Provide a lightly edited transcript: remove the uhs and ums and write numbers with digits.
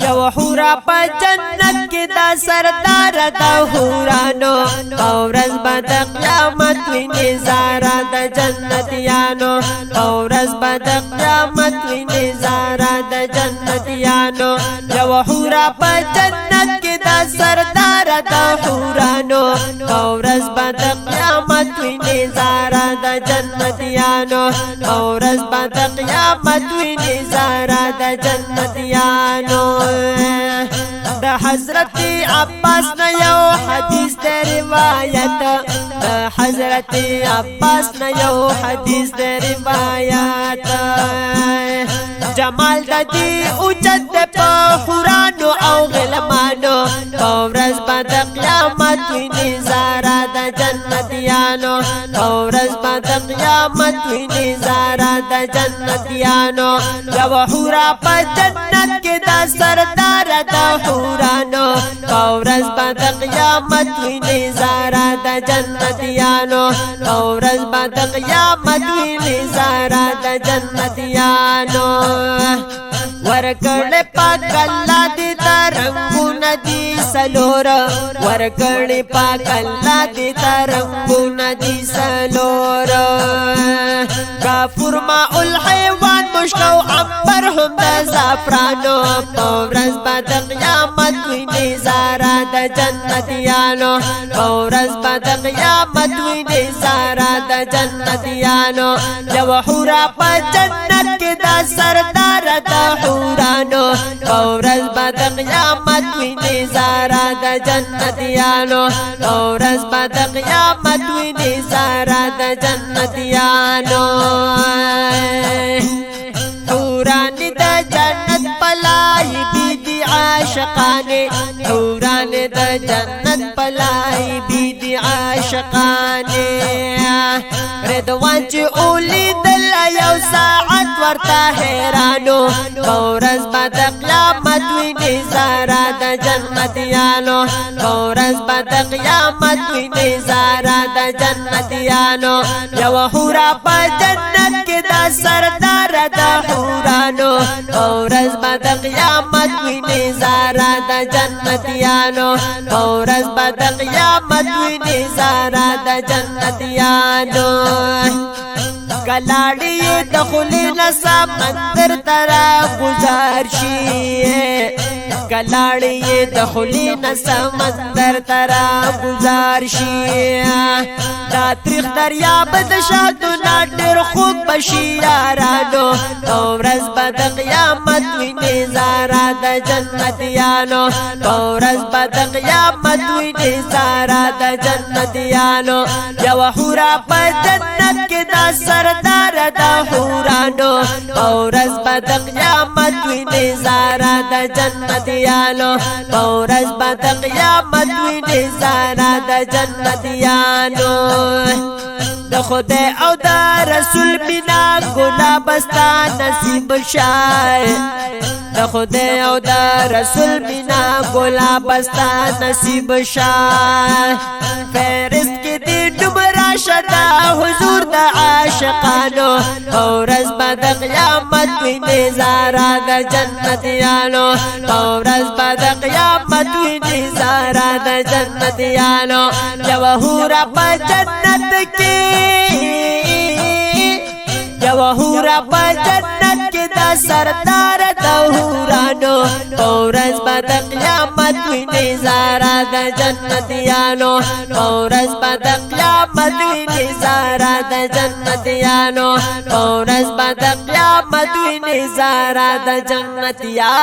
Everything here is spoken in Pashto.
یو حورا پا جنت کی دا سردار دا حورانو اورز با دا قیامت وی نظارہ دا جنتیانو اورز با دا قیامت وی نظارہ دا جنتیانو یو حورا پا جنت کی دا سردار دا حورانو اورز با دا قیامت وی نظارہ دا جنتیانو اورز با دا قیامت وی نظارہ دا جنتیانو دا حضرت عباس نا یو حدیث دا روایت دا حضرت عباس نا یو حدیث دا روایت جمال دا دی اوجد دا پا حورانو او غلمانو اورز با دا قیامت وی نظارہ دا جنتیانو اورز با دا قیامت وی نظارہ دا جنتیانو یو حورا پا جنت کے دا سردار دا حورانو اورز با دا قیامت وی نظارہ دا جنتیانو اورز با دا قیامت وی نظارہ دا جنتیانو ورکڑ پاک اللہ دی ترنگو ندی سلور ورکڑ پاک اللہ دی ترنگو ندی سلور کافر ماء الحیوان مشکو عمبر ہم دا زعفرانو اورز با دا قیامت وی نظارہ دا جنتیانو اورز با دا قیامت وی نظارہ دا جنتیانو یو حورا پا جنت کے دا سردار دا حورانو اورز با دا قیامت وی نظارہ دا جنتیانو اورز با دا قیامت وی نظارہ دا جنتیانو حوران دا جنت پلائی بیدی عاشقانے حوران دا جنت پلائی بیدی عاشقانے رضوان چی اولی دل یو ساعت ورتا حیرانو اورز با دا قیامت وی نظارہ دا جنتیانو اورز با دا قیامت وی نظارہ دا جنتیانو یو حورا پا جنت کے دا سردار دا حورانو اورز با دا قیامت وی نظارہ دا جنتیانو اورز با دا قیامت وی نظارہ دا جنتیانو کلاڑی دخلی نسا مندر ترا گزار شی کلاڑی دخلی نسا مندر ترا گزار شی دا تریخ دریاب دشادو ناٹر خوب بشی یارانو اورز با دا قیامت وی نظارہ دا جنتیانو اورز با دا قیامت وی نظارہ دا جنتیانو یو حورا پا جنت کے دا سردار دا حورانو اورز با دا قیامت وی نظارہ دا جنتیانو اورز با دا قیامت وی نظارہ دا جنتیانو دا خدا او دا رسول بنا گلاب استا نصیب شای دا خدا او دا رسول بنا گلاب استا نصیب شای فیرست کی دی ڈمرا شدا حضور دا عاشقانو اورز با دا قیامت وی نظارہ دا جنتیانو اورز با دا قیامت وی نظارہ دا جنتیانو یو حورا پا جنت کی یو حورا پا جنت کی دا سردار دا حورانو اورز با دا قیامت وی نظارہ دا جنتیانو اورز با دا قیامت وی نظارہ دا جنتیانو اورز با دا قیامت وی نظارہ دا جنتیانو